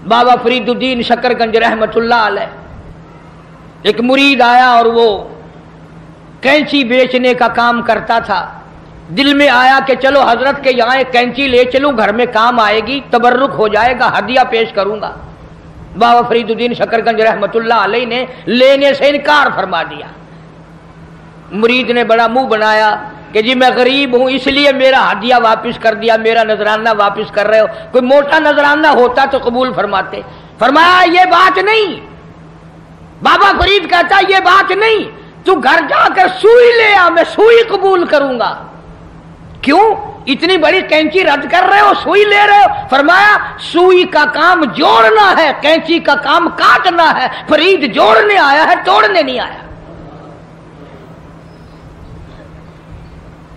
بابا فرید الدین شکرگنج رحمت اللہ علیہ، ایک مرید آیا اور وہ کینچی بیچنے کا کام کرتا تھا۔ دل میں آیا کہ چلو حضرت کے یہاں ایک کینچی لے چلوں، گھر میں کام آئے گی، تبرک ہو جائے گا، ہدیہ پیش کروں گا۔ بابا فرید الدین شکرگنج رحمت اللہ علیہ نے لینے سے انکار فرما دیا۔ مرید نے بڑا منہ بنایا کہ جی میں غریب ہوں اس لیے میرا ہدیہ واپس کر دیا، میرا نذرانہ واپس کر رہے ہو، کوئی موٹا نذرانہ ہوتا تو قبول فرماتے۔ فرمایا یہ بات نہیں، بابا فرید کہتا یہ بات نہیں، تو گھر جا کر سوئی لے آ، میں سوئی قبول کروں گا۔ کیوں اتنی بڑی کینچی رد کر رہے ہو، سوئی لے رہے ہو؟ فرمایا سوئی کا کام جوڑنا ہے، کینچی کا کام کاٹنا ہے، فرید جوڑنے آیا ہے، توڑنے نہیں آیا۔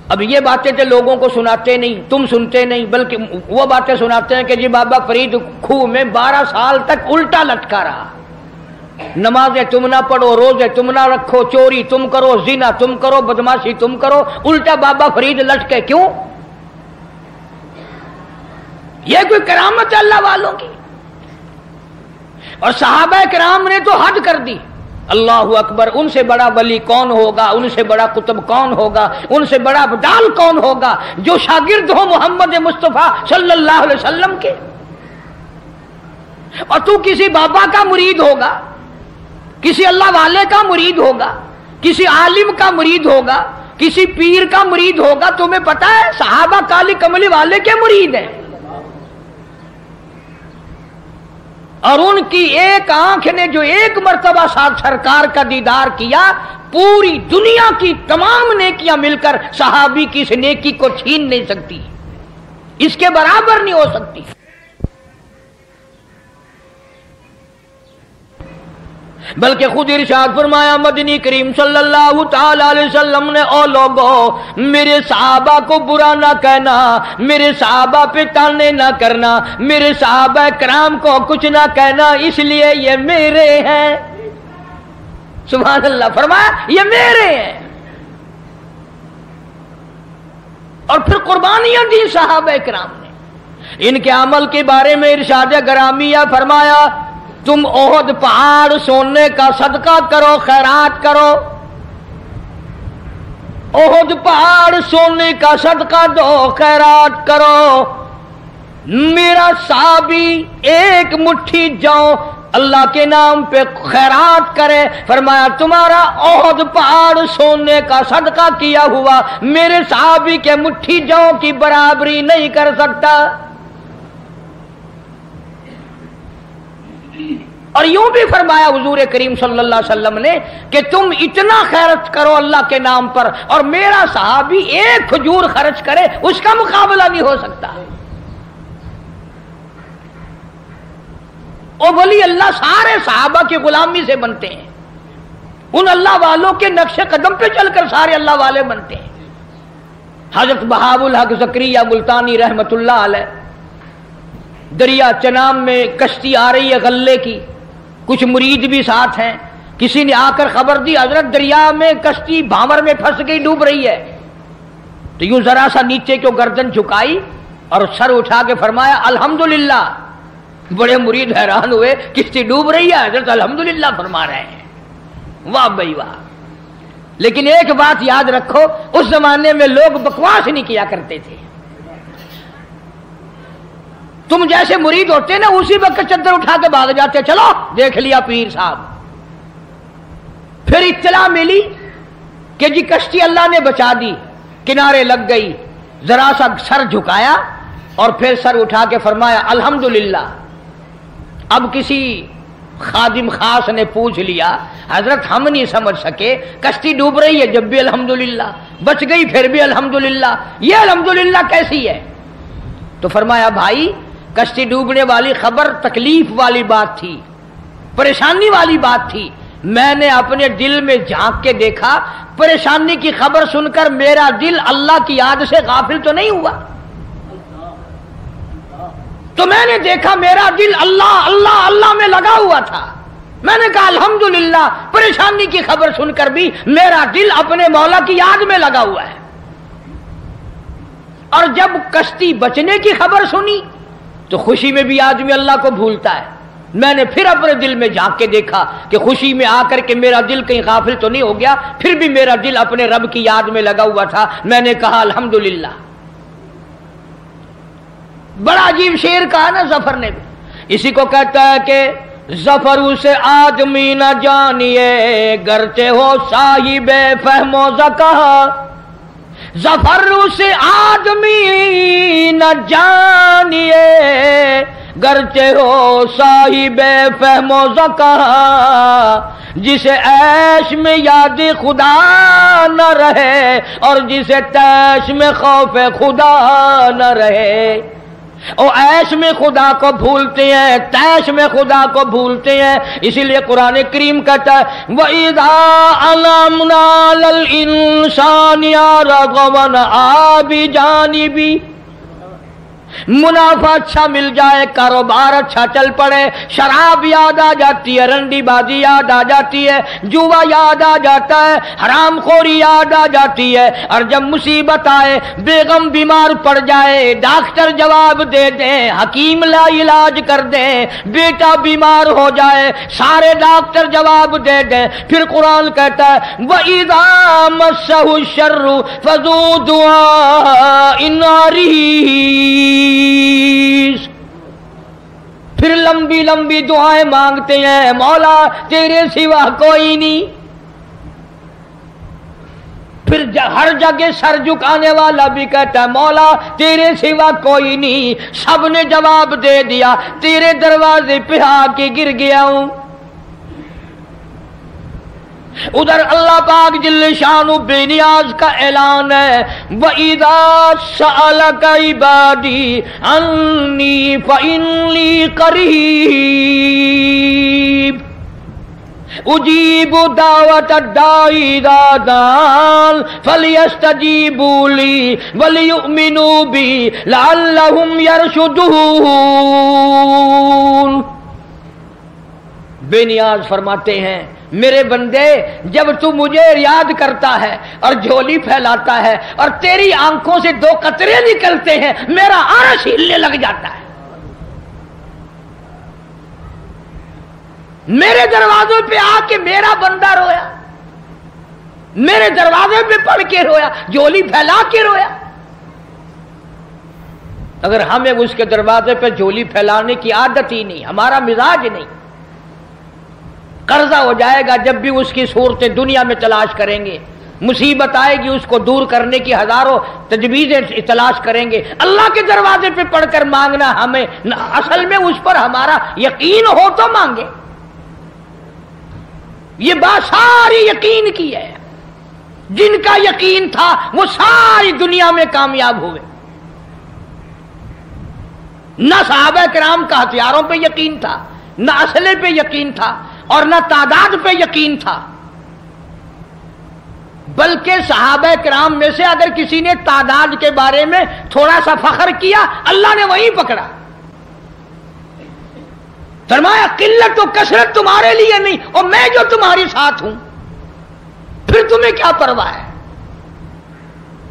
اب یہ باتیں تو لوگوں کو سناتے نہیں، تم سنتے نہیں، بلکہ وہ باتیں سناتے ہیں کہ جی بابا فرید کھوہ میں 12 سال تک الٹا لٹکا رہا، نمازیں تم نہ پڑھو، روزے تم نہ رکھو، چوری تم کرو، زنا تم کرو، بدماشی تم کرو، الٹا بابا فرید لٹکے۔ کیوں؟ یہ کوئی کرامت ہے اللہ والوں کی؟ اور صحابہ کرام نے تو حد کر دی۔ اللہ اکبر، ان سے بڑا ولی کون ہوگا، ان سے بڑا قطب کون ہوگا، ان سے بڑا بدال کون ہوگا جو شاگرد ہو محمد مصطفیٰ صلی اللہ علیہ وسلم کے؟ اور تو کسی بابا کا مرید ہوگا، کسی اللہ والے کا مرید ہوگا، کسی عالم کا مرید ہوگا، کسی پیر کا مرید ہوگا، تمہیں پتا ہے صحابہ کالی کملی والے کے مرید ہیں، اور ان کی ایک آنکھ نے جو ایک مرتبہ ساتھ سرکار کا دیدار کیا، پوری دنیا کی تمام نیکیاں مل کر صحابی کی اس نیکی کو چھین نہیں سکتی، اس کے برابر نہیں ہو سکتی۔ بلکہ خود ارشاد فرمایا مدنی کریم صلی اللہ تعالی علیہ وسلم نے، او لوگو میرے صحابہ کو برا نہ کہنا، میرے صحابہ پہ تانے نہ کرنا، میرے صحابہ کرام کو کچھ نہ کہنا، اس لیے یہ میرے ہیں۔ سبحان اللہ، فرمایا یہ میرے ہیں، اور پھر قربانیاں دی صحابہ کرام نے۔ ان کے عمل کے بارے میں ارشاد گرامیہ فرمایا تم احد پہاڑ سونے کا صدقہ کرو، خیرات کرو، احد پہاڑ سونے کا صدقہ دو، خیرات کرو۔ میرا صحابی ایک مٹھی جاؤ اللہ کے نام پہ خیرات کرے، فرمایا تمہارا احد پہاڑ سونے کا صدقہ کیا ہوا میرے صحابی کے مٹھی جاؤ کی برابری نہیں کر سکتا۔ اور یوں بھی فرمایا حضور کریم صلی اللہ علیہ وسلم نے کہ تم اتنا خیرت کرو اللہ کے نام پر، اور میرا صحابی ایک کھجور خرچ کرے اس کا مقابلہ نہیں ہو سکتا۔ اور ولی اللہ سارے صحابہ کی غلامی سے بنتے ہیں، ان اللہ والوں کے نقش قدم پہ چل کر سارے اللہ والے بنتے ہیں۔ حضرت بہاء الحق زکریا ملتانی رحمت اللہ علیہ، دریا چنام میں کشتی آ رہی ہے غلے کی، کچھ مرید بھی ساتھ ہیں، کسی نے آ کر خبر دی حضرت دریا میں کشتی بھاور میں پھنس گئی، ڈوب رہی ہے، تو یوں ذرا سا نیچے کو گردن جھکائی اور سر اٹھا کے فرمایا الحمدللہ۔ بڑے مرید حیران ہوئے، کشتی ڈوب رہی ہے، حضرت الحمدللہ فرما رہے ہیں۔ واہ بھائی واہ۔ لیکن ایک بات یاد رکھو، اس زمانے میں لوگ بکواس نہیں کیا کرتے تھے۔ تم جیسے مرید ہوتے نا اسی وقت چادر اٹھا کے بھاگ جاتے، چلو دیکھ لیا پیر صاحب۔ پھر اطلاع ملی کہ جی کشتی اللہ نے بچا دی، کنارے لگ گئی، ذرا سا سر جھکایا اور پھر سر اٹھا کے فرمایا الحمدللہ۔ اب کسی خادم خاص نے پوچھ لیا حضرت ہم نہیں سمجھ سکے، کشتی ڈوب رہی ہے جب بھی الحمدللہ، بچ گئی پھر بھی الحمدللہ، یہ الحمدللہ کیسی ہے؟ تو فرمایا بھائی کشتی ڈوبنے والی خبر تکلیف والی بات تھی، پریشانی والی بات تھی، میں نے اپنے دل میں جھانک کے دیکھا، پریشانی کی خبر سن کر میرا دل اللہ کی یاد سے غافل تو نہیں ہوا، تو میں نے دیکھا میرا دل اللہ اللہ اللہ میں لگا ہوا تھا۔ میں نے کہا الحمدللہ، پریشانی کی خبر سن کر بھی میرا دل اپنے مولا کی یاد میں لگا ہوا ہے۔ اور جب کشتی بچنے کی خبر سنی تو خوشی میں بھی آدمی اللہ کو بھولتا ہے، میں نے پھر اپنے دل میں جھانک کے دیکھا کہ خوشی میں آ کر کے میرا دل کہیں غافل تو نہیں ہو گیا، پھر بھی میرا دل اپنے رب کی یاد میں لگا ہوا تھا۔ میں نے کہا الحمدللہ۔ بڑا عجیب شعر کہا نا ظفر نے بھی، اسی کو کہتا ہے کہ ظفروں سے آدمی نہ جانیے گرچہ ہو صاحب فہم و ذکا، ظفروں سے آدمی نہ جانیے گرچہ ہو صاحب فہم و ذکا، جسے عیش میں یاد خدا نہ رہے اور جسے تیش میں خوف خدا نہ رہے۔ او عیش میں خدا کو بھولتے ہیں، تیش میں خدا کو بھولتے ہیں، اسی لیے قرآن کریم کہتا ہے وَإِذَا عَلَمْنَا لَلْإِنسَانِ رَغَبًا بِجَانِبِهِ، منافع اچھا مل جائے، کاروبار اچھا چل پڑے، شراب یاد آ جاتی ہے، رنڈی بازی یاد آ جاتی ہے، جوا یاد آ جاتا ہے، حرام خوری یاد آ جاتی ہے، اور جب مصیبت آئے، بیگم بیمار پڑ جائے، ڈاکٹر جواب دے دیں، حکیم لا علاج کر دیں، بیٹا بیمار ہو جائے، سارے ڈاکٹر جواب دے دیں، پھر قرآن کہتا ہے وَإِذَا مَسَّهُ الشَّرُّ فَذُو دُعَاءٍ عَرِيضٍ، پھر لمبی لمبی دعائیں مانگتے ہیں، مولا تیرے سوا کوئی نہیں۔ پھر ہر جگہ سر جھکانے والا بھی کہتا ہے مولا تیرے سوا کوئی نہیں، سب نے جواب دے دیا، تیرے دروازے پہ آ کے گر گیا ہوں۔ ادھر اللہ پاک جل شانہ بے نیاز کا اعلان ہے وَإِذَا سَأَلَكَ عِبَادِي عَنِّي فَإِنِّي قَرِيبٌ أُجِيبُ دَعْوَةَ الدَّاعِ إِذَا دَعَانِ فَلْيَسْتَجِيبُوا لِي وَلْيُؤْمِنُوا بِي لَعَلَّهُمْ يَرْشُدُونَ۔ بے نیاز فرماتے ہیں میرے بندے جب تو مجھے یاد کرتا ہے اور جھولی پھیلاتا ہے اور تیری آنکھوں سے دو قطرے نکلتے ہیں، میرا عرش ہلنے لگ جاتا ہے۔ میرے دروازوں پہ آ کے میرا بندہ رویا، میرے دروازے پہ پڑھ کے رویا، جھولی پھیلا کے رویا۔ اگر ہمیں اس کے دروازے پہ جھولی پھیلانے کی عادت ہی نہیں، ہمارا مزاج نہیں، قرضہ ہو جائے گا جب بھی اس کی صورتیں دنیا میں تلاش کریں گے، مصیبت آئے گی اس کو دور کرنے کی ہزاروں تجویزیں تلاش کریں گے، اللہ کے دروازے پہ پڑھ کر مانگنا ہمیں اصل میں اس پر ہمارا یقین ہو تو مانگے۔ یہ بات ساری یقین کی ہے، جن کا یقین تھا وہ ساری دنیا میں کامیاب ہوئے۔ نہ صحابہ کرام کا ہتھیاروں پہ یقین تھا، نہ اسلحے پہ یقین تھا، اور نہ تعداد پہ یقین تھا، بلکہ صحابہ کرام میں سے اگر کسی نے تعداد کے بارے میں تھوڑا سا فخر کیا اللہ نے وہیں پکڑا، فرمایا قلت و کثرت تمہارے لیے نہیں اور میں جو تمہارے ساتھ ہوں، پھر تمہیں کیا پرواہ ہے۔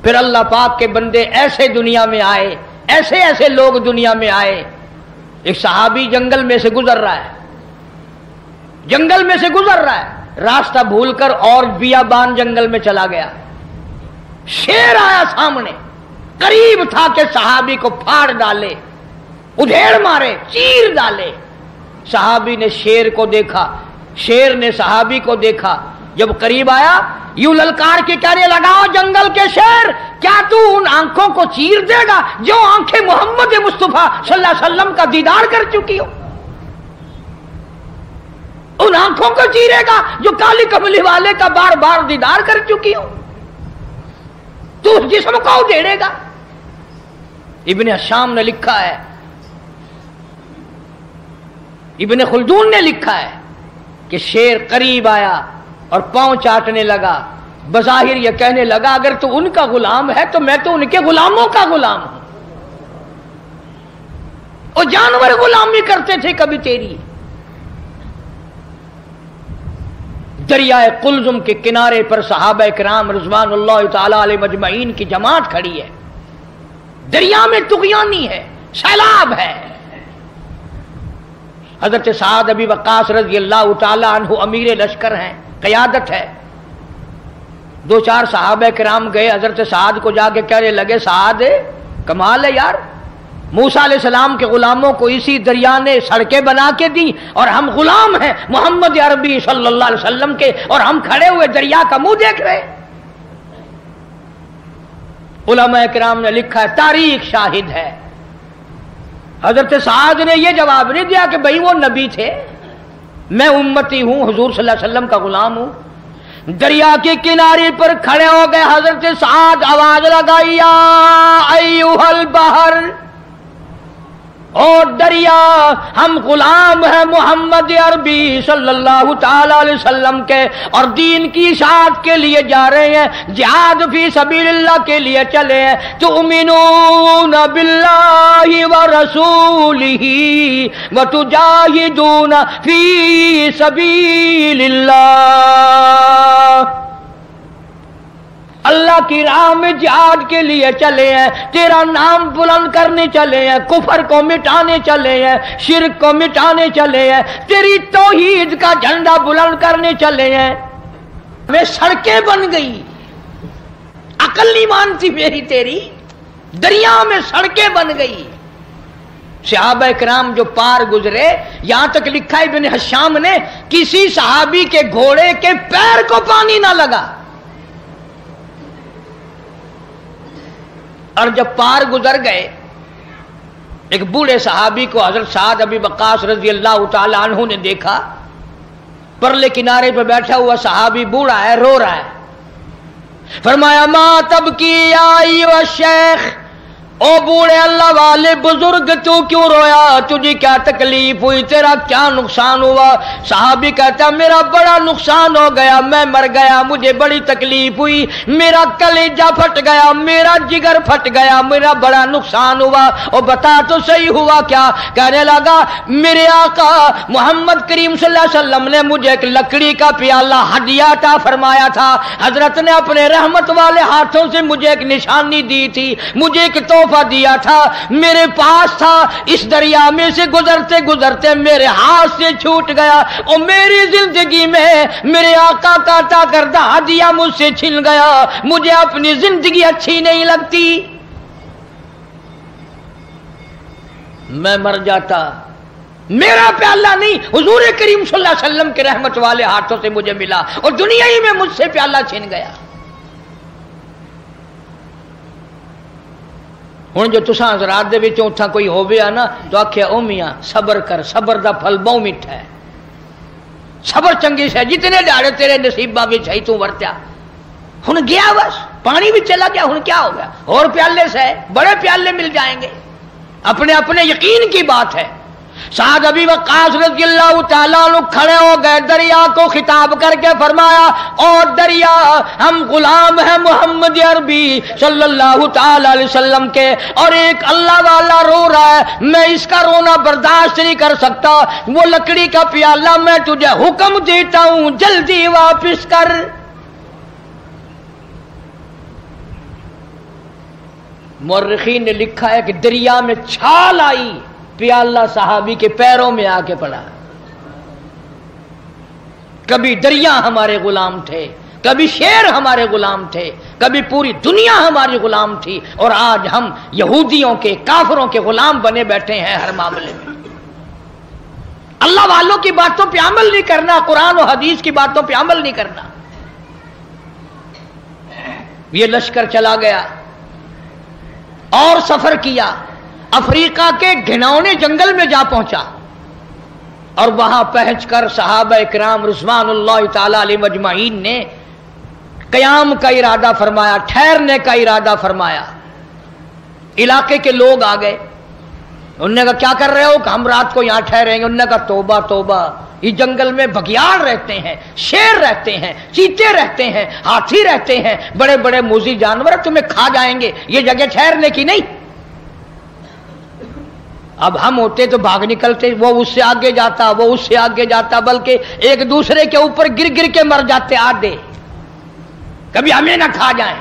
پھر اللہ پاک کے بندے ایسے دنیا میں آئے، ایسے ایسے لوگ دنیا میں آئے۔ ایک صحابی جنگل میں سے گزر رہا ہے، جنگل میں سے گزر رہا ہے، راستہ بھول کر اور بیابان جنگل میں چلا گیا، شیر آیا سامنے، قریب تھا کہ صحابی کو پھاڑ ڈالے، ادھیڑ مارے، چیر ڈالے۔ صحابی نے شیر کو دیکھا، شیر نے صحابی کو دیکھا، جب قریب آیا یوں للکار کے کہنے لگا جنگل کے شیر کیا تو ان آنکھوں کو چیر دے گا جو آنکھیں محمد مصطفیٰ صلی اللہ علیہ وسلم کا دیدار کر چکی ہو؟ ان آنکھوں کو چیرے گا جو کالی کملی والے کا بار بار دیدار کر چکی ہو؟ تو اس جسم کو اجیڑے گا؟ ابن حشام نے لکھا ہے، ابن خلدون نے لکھا ہے کہ شیر قریب آیا اور پاؤں چاٹنے لگا، بظاہر یہ کہنے لگا اگر تو ان کا غلام ہے تو میں تو ان کے غلاموں کا غلام ہوں، اور جانور غلامی کرتے تھے کبھی تیری۔ دریائے قلزم کے کنارے پر صحابہ کرام رضوان اللہ تعالی علیہ مجمعین کی جماعت کھڑی ہے، دریا میں طغیانی ہے، سیلاب ہے، حضرت سعد ابی وقاص رضی اللہ تعالی عنہ امیر لشکر ہیں، قیادت ہے۔ دو چار صحابہ کرام گئے حضرت سعد کو جا کے کہنے لگے سعد کمال ہے یار، موسیٰ علیہ السلام کے غلاموں کو اسی دریا نے سڑکیں بنا کے دی اور ہم غلام ہیں محمد عربی صلی اللہ علیہ وسلم کے، اور ہم کھڑے ہوئے دریا کا منہ دیکھ رہے۔ علماء کرام نے لکھا ہے، تاریخ شاہد ہے، حضرت سعد نے یہ جواب نہیں دیا کہ بھئی وہ نبی تھے، میں امتی ہوں، حضور صلی اللہ علیہ وسلم کا غلام ہوں۔ دریا کے کنارے پر کھڑے ہو گئے حضرت سعد، آواز لگائی یا ایھا البحر، اور دریا ہم غلام ہیں محمد عربی صلی اللہ تعالی علیہ وسلم کے، اور دین کی اشاعت کے لیے جا رہے ہیں، جہاد فی سبیل اللہ کے لیے چلے ہیں۔ تؤمنون باللہ ورسولہ وتجاہدون فی سبیل اللہ، اللہ کی راہ میں جہاد کے لیے چلے ہیں، تیرا نام بلند کرنے چلے ہیں، کفر کو مٹانے چلے ہیں، شرک کو مٹانے چلے ہیں، تیری توحید کا جھنڈا بلند کرنے چلے ہیں۔ میں سڑکیں بن گئی، عقل نہیں مانتی میری تیری، دریا میں سڑکیں بن گئی۔ صحابہ کرام جو پار گزرے، یہاں تک لکھا ہے ابن حشام نے، کسی صحابی کے گھوڑے کے پیر کو پانی نہ لگا، اور جب پار گزر گئے ایک بوڑھے صحابی کو حضرت سعد ابی وقاص رضی اللہ تعالی عنہ نے دیکھا، پرلے کنارے پہ بیٹھا ہوا صحابی بوڑھا ہے، رو رہا ہے۔ فرمایا ما تبکی یا ایھا الشیخ، او بوڑھے اللہ والے بزرگ تو کیوں رویا، تجھے کیا تکلیف ہوئی، تیرا کیا نقصان ہوا؟ صحابی کہتا ہے میرا بڑا نقصان ہو گیا، میں مر گیا، مجھے بڑی تکلیف ہوئی، میرا کلیجہ پھٹ گیا، میرا جگر پھٹ گیا، میرا بڑا نقصان ہوا۔ اور بتا تو صحیح ہوا کیا؟ کہنے لگا میرے آقا محمد کریم صلی اللہ علیہ وسلم نے مجھے ایک لکڑی کا پیالہ ہدیہ عطا فرمایا تھا، حضرت نے اپنے رحمت والے ہاتھوں سے مجھے ایک نشانی دی تھی، مجھے ایک تحفہ دیا تھا، میرے پاس تھا، اس دریا میں سے گزرتے گزرتے میرے ہاتھ سے چھوٹ گیا، اور میری زندگی میں میرے آقا کا عطا کردہ ہدیہ مجھ سے چھن گیا، مجھے اپنی زندگی اچھی نہیں لگتی، میں مر جاتا، میرا پیالہ نہیں، حضور کریم صلی اللہ علیہ وسلم کے رحمت والے ہاتھوں سے مجھے ملا، اور دنیا ہی میں مجھ سے پیالہ چھن گیا۔ ہوں جو تساں حضرات دے وچوں اتھاں کوئی ہووے نا تو آکھے او میاں صبر کر، صبر دا پھل بہت میٹھا ہے، صبر چنگی سے جتنے دہاڑے تیرے نصیباں وچ ہے تو ورتیا، ہن گیا بس پانی بھی چلا گیا، ہن کیا ہو گیا، اور پیالے سے بڑے پیالے مل جائیں گے، اپنے اپنے یقین کی بات ہے۔ سعد ابی وقاص رضی اللہ تعالیٰ عنہ کھڑے ہو گئے، دریا کو خطاب کر کے فرمایا اور دریا ہم غلام ہیں محمد عربی صلی اللہ تعالیٰ علیہ وسلم کے، اور ایک اللہ والا رو رہا ہے، میں اس کا رونا برداشت نہیں کر سکتا، وہ لکڑی کا پیالہ میں تجھے حکم دیتا ہوں جلدی واپس کر۔ مورخین نے لکھا ہے کہ دریا میں چھال آئی، پیالہ صحابی کے پیروں میں آ کے پڑا۔ کبھی دریا ہمارے غلام تھے، کبھی شیر ہمارے غلام تھے، کبھی پوری دنیا ہماری غلام تھی، اور آج ہم یہودیوں کے، کافروں کے غلام بنے بیٹھے ہیں ہر معاملے میں۔ اللہ والوں کی باتوں پہ عمل نہیں کرنا، قرآن و حدیث کی باتوں پہ عمل نہیں کرنا۔ یہ لشکر چلا گیا اور سفر کیا، افریقہ کے گھناؤنے جنگل میں جا پہنچا، اور وہاں پہنچ کر صحابہ کرام رضوان اللہ تعالی علیہ مجمعین نے قیام کا ارادہ فرمایا، ٹھہرنے کا ارادہ فرمایا۔ علاقے کے لوگ آ گئے، انہوں نے کہا کیا کر رہے ہو؟ کہ ہم رات کو یہاں ٹھہریں گے۔ انہوں نے کہا توبہ توبہ، اس جنگل میں بگیاڑ رہتے ہیں، شیر رہتے ہیں، چیتے رہتے ہیں، ہاتھی رہتے ہیں، بڑے بڑے موذی جانور تمہیں کھا جائیں گے، یہ جگہ ٹھہرنے کی نہیں۔ اب ہم ہوتے تو بھاگ نکلتے، وہ اس سے آگے جاتا، وہ اس سے آگے جاتا، بلکہ ایک دوسرے کے اوپر گر گر کے مر جاتے آدھے، کبھی ہمیں نہ کھا جائیں۔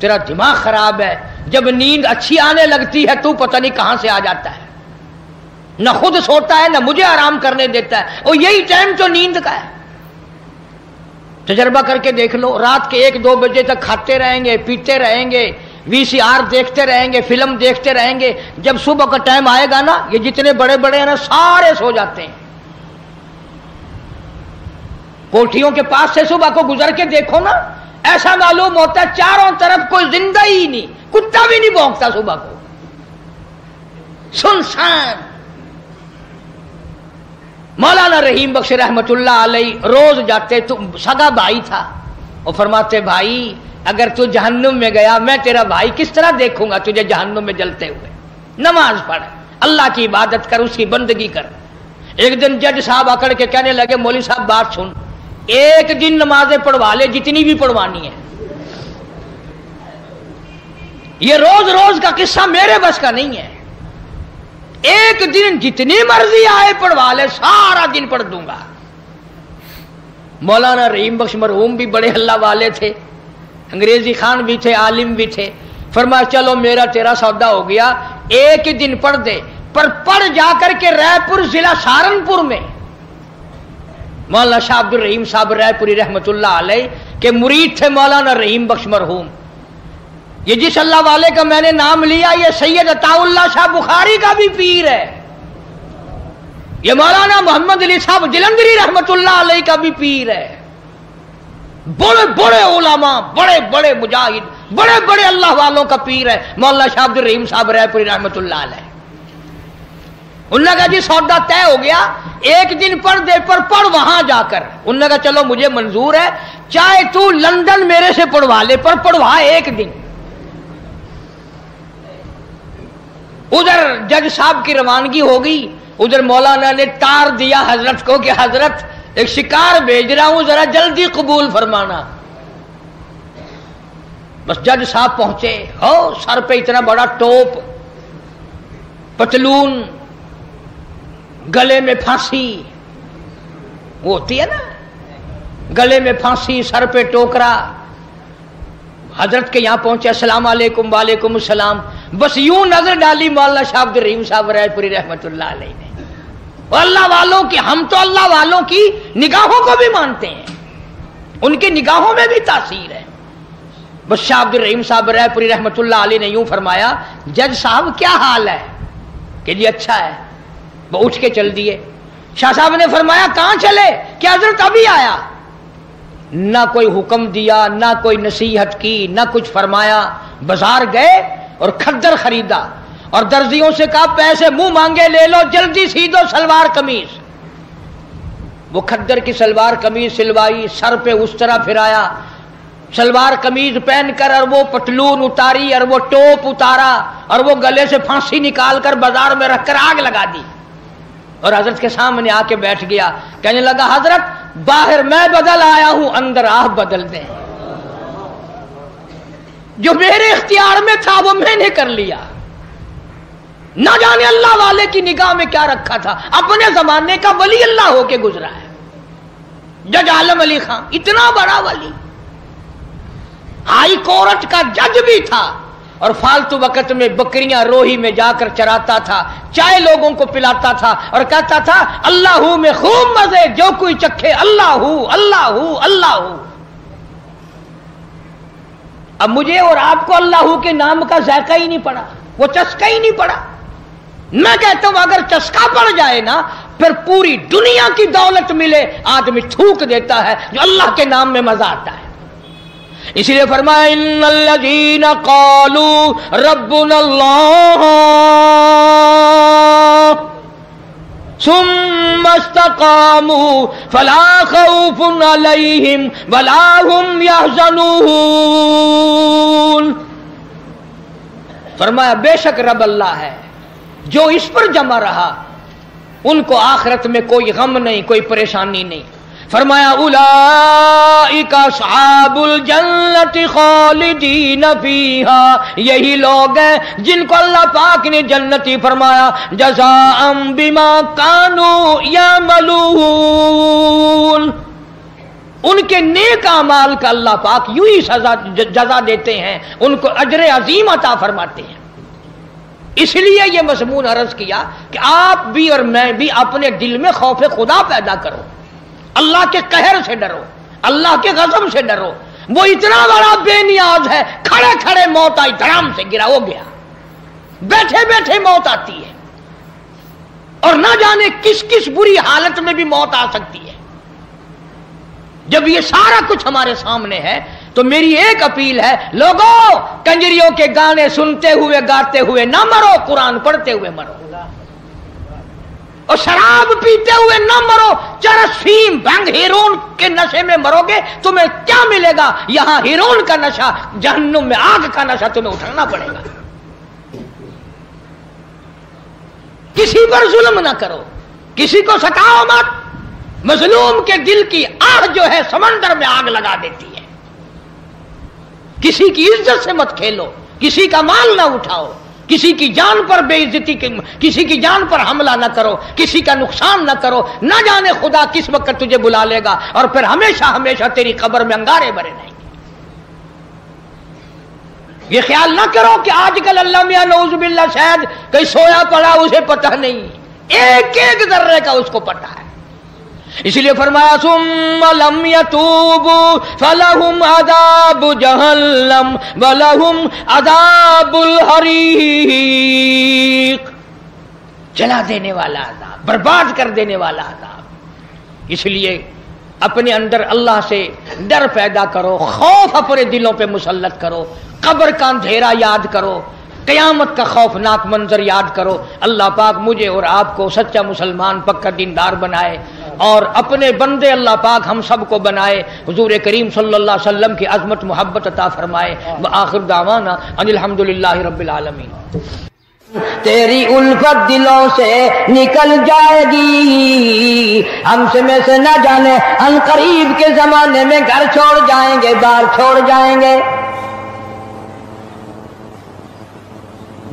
تیرا دماغ خراب ہے، جب نیند اچھی آنے لگتی ہے تو پتہ نہیں کہاں سے آ جاتا ہے، نہ خود سوتا ہے نہ مجھے آرام کرنے دیتا ہے، اور یہی ٹائم تو نیند کا ہے۔ تجربہ کر کے دیکھ لو، رات کے 1-2 بجے تک کھاتے رہیں گے، پیتے رہیں گے، VCR دیکھتے رہیں گے، فلم دیکھتے رہیں گے، جب صبح کا ٹائم آئے گا نا، یہ جتنے بڑے بڑے ہیں نا سارے سو جاتے ہیں۔ کوٹھیوں کے پاس سے صبح کو گزر کے دیکھو نا، ایسا معلوم ہوتا ہے چاروں طرف کوئی زندہ ہی نہیں، کتا بھی نہیں بھونکتا صبح کو، سنسان۔ مولانا رحیم بخش رحمت اللہ علیہ روز جاتے، تو سگا بھائی تھا، وہ فرماتے بھائی اگر تو جہنم میں گیا میں تیرا بھائی کس طرح دیکھوں گا تجھے جہنم میں جلتے ہوئے، نماز پڑھ، اللہ کی عبادت کر، اس کی بندگی کر۔ ایک دن جج صاحب اکڑ کے کہنے لگے مولوی صاحب بات سن، ایک دن نمازیں پڑھوا لے جتنی بھی پڑھوانی ہے، یہ روز روز کا قصہ میرے بس کا نہیں ہے، ایک دن جتنی مرضی آئے پڑھوا لے، سارا دن پڑھ دوں گا۔ مولانا رحیم بخش مرحوم بھی بڑے اللہ والے تھے، انگریزی خان بھی تھے، عالم بھی تھے، فرمایا چلو میرا تیرا سودا ہو گیا، ایک دن پڑھ دے، پر پڑھ جا کر کے رائے پور ضلع سہارنپور میں۔ مولانا شاہ عبد الرحیم صاحب رائے پوری رحمت اللہ علیہ کے مرید تھے مولانا رحیم بخش مرحوم۔ یہ جس اللہ والے کا میں نے نام لیا یہ سید عطا اللہ شاہ بخاری کا بھی پیر ہے، یہ مولانا محمد علی صاحب جلندری رحمت اللہ علیہ کا بھی پیر ہے، بڑے بڑے علماء، بڑے بڑے مجاہد، بڑے بڑے اللہ والوں کا پیر ہے مولانا شاہ عبد الرحیم صاحب رائے پوری رحمت اللہ علیہ۔ انہوں نے کہا جی سودا طے ہو گیا، ایک دن پڑھ دے، پر پڑھ وہاں جا کر۔ انہوں نے کہا چلو مجھے منظور ہے، چاہے تو لندن میرے سے پڑھوا لے، پر پڑھوا ایک دن۔ ادھر جج صاحب کی روانگی ہو گئی، ادھر مولانا نے تار دیا حضرت کو کہ حضرت ایک شکار بھیج رہا ہوں، ذرا جلدی قبول فرمانا۔ بس جج صاحب پہنچے، ہو سر پہ اتنا بڑا ٹوپ، پتلون، گلے میں پھانسی، وہ ہوتی ہے نا گلے میں پھانسی، سر پہ ٹوکرا، حضرت کے یہاں پہنچے، السلام علیکم، وعلیکم السلام، بس یوں نظر ڈالی مولانا شاہ عبد الرحیم صاحب رائے پوری رحمت اللہ علیہ نے۔ اللہ والوں کی، ہم تو اللہ والوں کی نگاہوں کو بھی مانتے ہیں، ان کی نگاہوں میں بھی تاثیر ہے۔ بس شاہ عبد الرحیم صاحب رائے پوری رحمت اللہ علیہ نے یوں فرمایا جج صاحب کیا حال ہے؟ کہ جی اچھا ہے۔ وہ اٹھ کے چل دیے۔ شاہ صاحب نے فرمایا کہاں چلے؟ کہ حضرت ابھی آیا۔ نہ کوئی حکم دیا، نہ کوئی نصیحت کی، نہ کچھ فرمایا، بازار گئے اور کھدر خریدا اور درزیوں سے کہا پیسے منہ مانگے لے لو، جلدی سی دو سلوار قمیض۔ وہ کھدر کی سلوار قمیض سلوائی، سر پہ اس طرح پھرایا، سلوار قمیض پہن کر، اور وہ پتلون اتاری، اور وہ ٹوپ اتارا، اور وہ گلے سے پھانسی نکال کر بازار میں رکھ کر آگ لگا دی، اور حضرت کے سامنے آ کے بیٹھ گیا۔ کہنے لگا حضرت باہر میں بدل آیا ہوں، اندر آپ بدل دیں، جو میرے اختیار میں تھا وہ میں نے کر لیا۔ نہ جانے اللہ والے کی نگاہ میں کیا رکھا تھا، اپنے زمانے کا ولی اللہ ہو کے گزرا ہے۔ جج عالم علی خان اتنا بڑا ولی، ہائی کورٹ کا جج بھی تھا، اور فالتو وقت میں بکریاں روہی میں جا کر چراتا تھا، چائے لوگوں کو پلاتا تھا، اور کہتا تھا اللہ ہو میں خوب مزے، جو کوئی چکھے اللہ ہو اللہ ہو اللہ ہو۔ اب مجھے اور آپ کو اللہ ہو کے نام کا ذائقہ ہی نہیں پڑا، وہ چسکا ہی نہیں پڑا۔ میں کہتا ہوں اگر چسکا پڑ جائے نا، پھر پوری دنیا کی دولت ملے آدمی تھوک دیتا ہے، جو اللہ کے نام میں مزہ آتا ہے۔ اس لیے فرمایا ان الذین قالوا ربنا اللہ ثم استقاموا فلا خوف علیہم ولا هم يحزنون۔ فرمایا بے شک رب اللہ ہے، جو اس پر جمع رہا ان کو آخرت میں کوئی غم نہیں، کوئی پریشانی نہیں۔ فرمایا اولئک اصحاب الجنت خالدین فیہا، یہی لوگ ہیں جن کو اللہ پاک نے جنتی فرمایا، جزاء بما کانوا یعملون، ان کے نیک اعمال کا اللہ پاک یوں ہی جزا دیتے ہیں، ان کو اجر عظیم عطا فرماتے ہیں۔ اس لیے یہ مضمون عرض کیا کہ آپ بھی اور میں بھی اپنے دل میں خوف خدا پیدا کرو، اللہ کے قہر سے ڈرو، اللہ کے غضب سے ڈرو۔ وہ اتنا بڑا بے نیاز ہے، کھڑے کھڑے موت آئی، دھڑام سے گرا ہو گیا، بیٹھے بیٹھے موت آتی ہے، اور نہ جانے کس کس بری حالت میں بھی موت آ سکتی ہے۔ جب یہ سارا کچھ ہمارے سامنے ہے تو میری ایک اپیل ہے، لوگوں کنجریوں کے گانے سنتے ہوئے گاتے ہوئے نہ مرو، قرآن پڑھتے ہوئے مرو، اور شراب پیتے ہوئے نہ مرو، چرس، فیم، بھنگ، ہیرون کے نشے میں مرو گے تمہیں کیا ملے گا؟ یہاں ہیرون کا نشہ، جہنم میں آگ کا نشہ تمہیں اٹھانا پڑے گا۔ کسی پر ظلم نہ کرو، کسی کو ستاؤ مت، مظلوم کے دل کی آہ جو ہے سمندر میں آگ لگا دیتی ہے۔ کسی کی عزت سے مت کھیلو، کسی کا مال نہ اٹھاؤ، کسی کی جان پر بے عزتی، کسی کی جان پر حملہ نہ کرو، کسی کا نقصان نہ کرو، نہ جانے خدا کس وقت تجھے بلا لے گا اور پھر ہمیشہ ہمیشہ تیری قبر میں انگارے بھرے رہیں گے۔ یہ خیال نہ کرو کہ آج کل اللہ میاں نعوذ باللہ شاید کہیں سویا پڑا اسے پتہ نہیں، ایک ایک ذرے کا اس کو پتہ ہے۔ اس لیے فرمایا ثم لم يتوبوا فلهم عذاب جہنم ولهم عذاب الحریق، جلا دینے والا عذاب، برباد کر دینے والا عذاب۔ اس لیے اپنے اندر اللہ سے ڈر پیدا کرو، خوف اپنے دلوں پہ مسلط کرو، قبر کا اندھیرا یاد کرو، قیامت کا خوفناک منظر یاد کرو۔ اللہ پاک مجھے اور آپ کو سچا مسلمان، پکا دیندار بنائے، اور اپنے بندے اللہ پاک ہم سب کو بنائے، حضور کریم صلی اللہ علیہ وسلم کی عظمت محبت عطا فرمائے۔ وآخر دعوانا ان الحمدللہ رب العالمین۔ تیری الفت دلوں سے نکل جائے گی، ہم سے میں سے نہ جانے ان قریب کے زمانے میں گھر چھوڑ جائیں گے، بار چھوڑ جائیں گے۔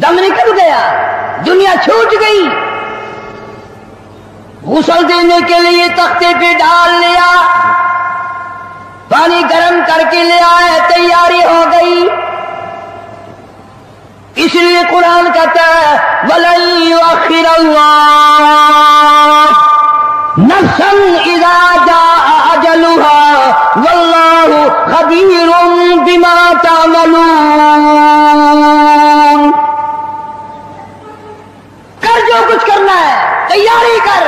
دم نکل گیا، دنیا چھوٹ گئی، غسل دینے کے لیے تختے پہ ڈال لیا، پانی گرم کر کے لے آئے، تیاری ہو گئی۔ اس لیے قرآن کہتا ہے وَلَن يُؤَخِّرَ اللَّهُ نَفْسًا إِذَا جَاءَ أَجَلُهَا وَاللَّهُ خَبِيرٌ بِمَا تَعْمَلُونَ۔ کر جو کچھ کرنا ہے، تیاری کر۔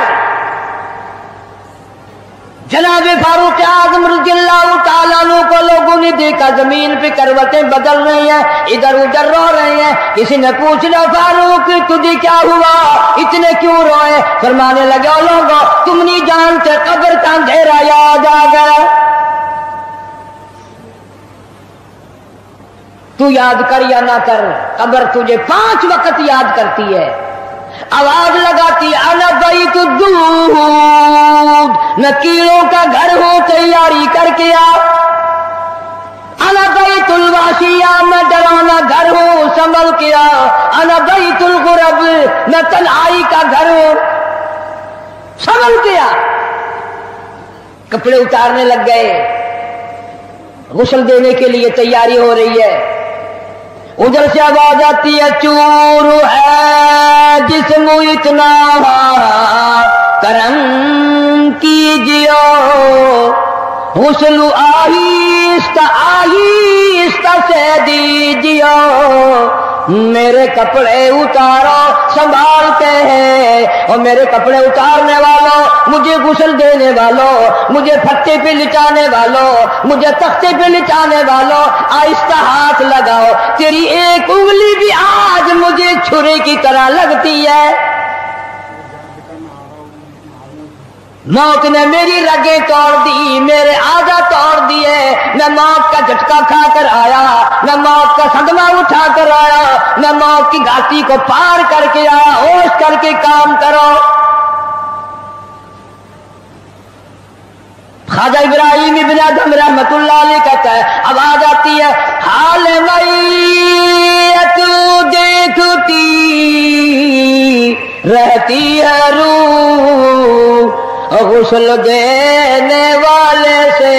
جناب فاروق اعظم رضی اللہ تعالیٰ عنہ کو لوگوں نے دیکھا زمین پہ کروٹیں بدل رہی ہیں، ادھر ادھر رو رہے ہیں۔ کسی نے پوچھنا فاروق تجھے کیا ہوا، اتنے کیوں روئے؟ فرمانے لگے او لوگوں تم نہیں جانتے قبر کا اندھیرا یاد آ گیا۔ تو یاد کر یا نہ کر، قبر تجھے 5 وقت یاد کرتی ہے، آواز لگاتی انا بیت الدود، میں کیڑوں کا گھر ہوں، تیاری کر کے آ۔ انا بیت الواشیہ، میں ڈرانا گھر ہوں، سنبھل کے آ۔ انا بیت الغرب، میں تنہائی کا گھر ہوں، سنبھل کے آ۔ کپڑے اتارنے لگ گئے، غسل دینے کے لیے تیاری ہو رہی ہے۔ ادھر سے آواز آتی ہے چور ہے جسم اتنا کرم کیجیو، غسل آہستہ آہستہ سے دیجیو، میرے کپڑے اتارو سنبھالتے ہیں، اور میرے کپڑے اتارنے والوں، مجھے غسل دینے والوں، مجھے پھٹے پہ لٹانے والوں، مجھے تختے پہ لٹانے والوں، آہستہ ہاتھ لگاؤ، تیری ایک انگلی بھی آج مجھے چھری کی طرح لگتی ہے۔ موت نے میری رگیں توڑ دی، میرے اعضاء توڑ دیے، میں موت کا جھٹکا کھا کر آیا، میں موت کا صدمہ اٹھا کر آیا، میں موت کی گھاٹی کو پار کر کے آیا، ہوش کر کے کام کرو۔ خواجہ ابراہیم ابن ادھم رحمت اللہ علیہ کہتا ہے، آواز آتی ہے حال میت دیکھتی رہتی ہے روح، غسل دینے والے سے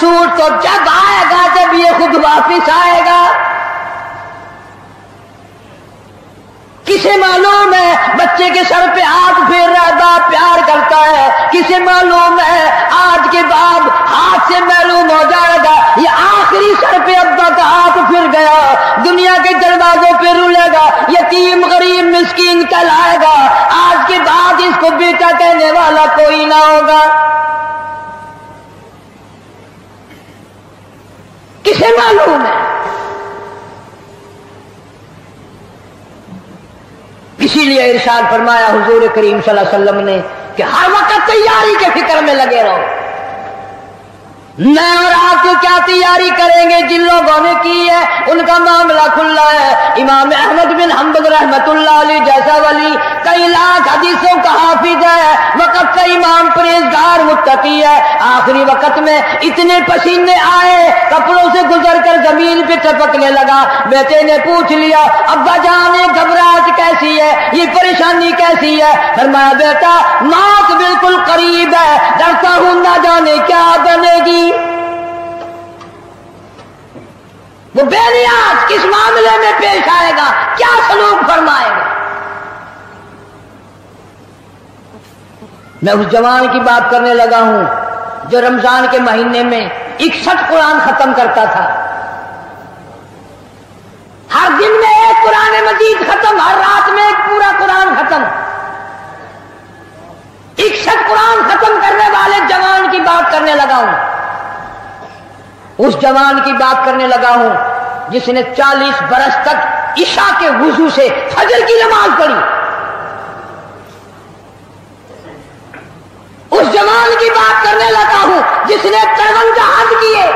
سوٹ تو جب آئے گا جب یہ خود واپس آئے گا. کسے معلوم ہے بچے کے سر پہ ہاتھ پھیر رہا ہے باپ پیار کرتا ہے. کسے معلوم ہے آج کے بعد ہاتھ سے معلوم ہو جائے گا یہ آخری سر پہ ابا کا ہاتھ پھر گیا. دنیا کے دروازوں پہ رولے گا یتیم غریب مسکین کہلائے گا. آج کے بعد اس کو بیٹا کہنے والا کوئی نہ ہوگا. کسے معلوم ہے؟ اسی لیے ارشاد فرمایا حضور کریم صلی اللہ علیہ وسلم نے کہ ہر وقت تیاری کے فکر میں لگے رہو. میں اور آپ کو کیا تیاری کریں گے؟ جن لوگوں نے کی ہے ان کا معاملہ کھلا ہے. امام احمد بن حنبل رحمت اللہ علیہ جیسا ولی کئی لاکھ حدیثوں کا حافظ ہے, وقت کا امام پرہیزگار متقی ہے. آخری وقت میں اتنے پسینے آئے کپڑوں سے گزر کر زمین پہ ٹپکنے لگا. بیٹے نے پوچھ لیا ابا جان یہ گھبراہٹ کیسی ہے, یہ پریشانی کیسی ہے؟ فرمایا بیٹا موت بالکل قریب ہے, ڈرتا ہوں نہ جانے کیا بنے گی. وہ بے نیاز کس معاملے میں پیش آئے گا, کیا سلوک فرمائے گا. میں اس جوان کی بات کرنے لگا ہوں جو رمضان کے مہینے میں 61 قرآن ختم کرتا تھا. ہر دن میں ایک قرآن مجید ختم, ہر رات میں ایک پورا قرآن ختم. 61 قرآن ختم کرنے والے جوان کی بات کرنے لگا ہوں. اس جوان کی بات کرنے لگا ہوں جس نے 40 برس تک عشاء کے وضو سے فجر کی نماز پڑھی. اس جوان کی بات کرنے لگا ہوں جس نے 53 حج کیے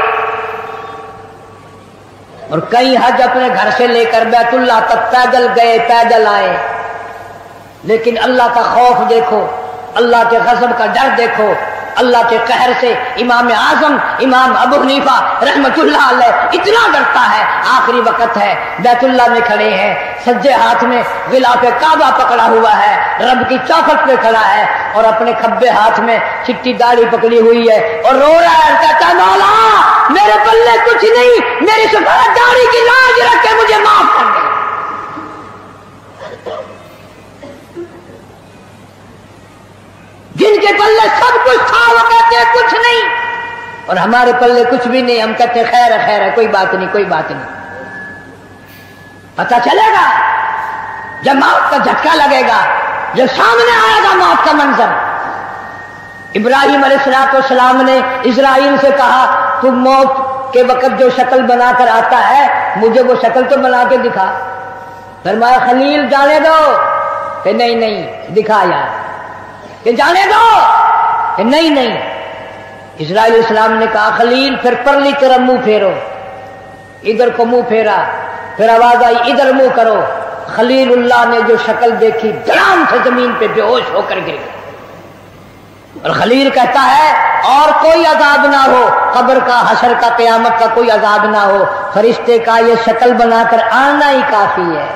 اور کئی حج اپنے گھر سے لے کر بیت اللہ تک پیدل گئے پیدل آئے. لیکن اللہ کا خوف دیکھو, اللہ کے غضب کا ڈر دیکھو, اللہ کے قہر سے امام اعظم امام ابو حنیفہ رحمت اللہ علیہ اتنا ڈرتا ہے. آخری وقت ہے, بیت اللہ میں کھڑے ہیں, سجے ہاتھ میں غلاف کعبہ پکڑا ہوا ہے, رب کی چوکھٹ پہ کھڑا ہے اور اپنے کھبے ہاتھ میں چٹی داڑھی پکڑی ہوئی ہے اور رو رہا ہے. کہتا ہے مولا میرے پلے کچھ نہیں, میری سفید داڑھی کی لاج رکھ کے مجھے معاف کر دے. جن کے پلے سب کچھ تھا وہ کہتے ہیں کچھ نہیں, اور ہمارے پلے کچھ بھی نہیں, ہم کہتے ہیں خیر ہے خیر ہے, کوئی بات نہیں کوئی بات نہیں. پتہ چلے گا جب موت کا جھٹکا لگے گا, جب سامنے آئے گا موت کا منظر. ابراہیم علیہ السلام نے اسرائیل سے کہا تم موت کے وقت جو شکل بنا کر آتا ہے مجھے وہ شکل تو بنا کے دکھا. فرمایا خلیل جانے دو, کہ نہیں نہیں دکھا یار, کہ جانے دو, کہ نہیں نہیں. اسرائیل علیہ السلام نے کہا خلیل پھر پرلی طرف منہ پھیرو. ادھر کو منہ پھیرا, پھر آواز آئی ادھر منہ کرو. خلیل اللہ نے جو شکل دیکھی دھڑام سے زمین پہ بے ہوش ہو کر گر گئے. اور خلیل کہتا ہے اور کوئی عذاب نہ ہو, قبر کا حشر کا قیامت کا کوئی عذاب نہ ہو, فرشتے کا یہ شکل بنا کر آنا ہی کافی ہے.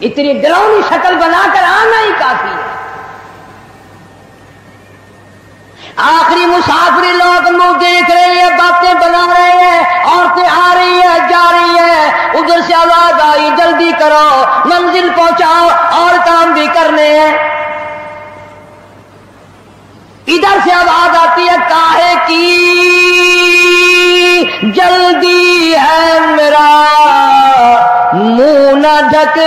اتنی ڈراؤنی شکل بنا کر آنا ہی کافی ہے. آخری مسافری لوگ منہ دیکھ رہے ہیں, باتیں بنا رہے ہیں, عورتیں آ رہی ہیں جا رہی ہیں. ادھر سے آواز آئی جلدی کرو منزل پہنچاؤ اور کام بھی کرنے ہیں. ادھر سے آواز آتی ہے کاہے کی جلدی ہے میرا منہ نہ ڈھک,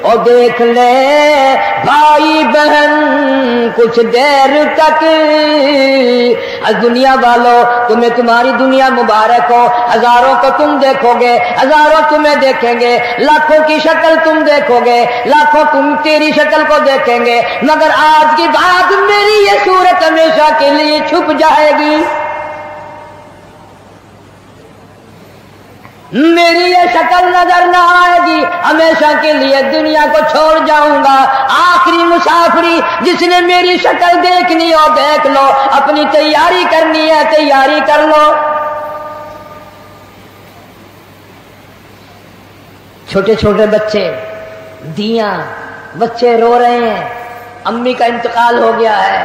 اور دیکھ لے بھائی بہن کچھ دیر تک. دنیا والوں تمہیں تمہاری دنیا مبارک ہو, ہزاروں کو تم دیکھو گے, ہزاروں تمہیں دیکھیں گے, لاکھوں کی شکل تم دیکھو گے, لاکھوں تم تیری شکل کو دیکھیں گے, مگر آج کی بات میری یہ صورت ہمیشہ کے لیے چھپ جائے گی. میری یہ شکل نظر نہ آئے گی, ہمیشہ کے لیے دنیا کو چھوڑ جاؤں گا. آخری مسافری جس نے میری شکل دیکھنی ہو دیکھ لو, اپنی تیاری کرنی ہے تیاری کر لو. چھوٹے چھوٹے بچے, دیاں, بچے رو رہے ہیں, امی کا انتقال ہو گیا ہے,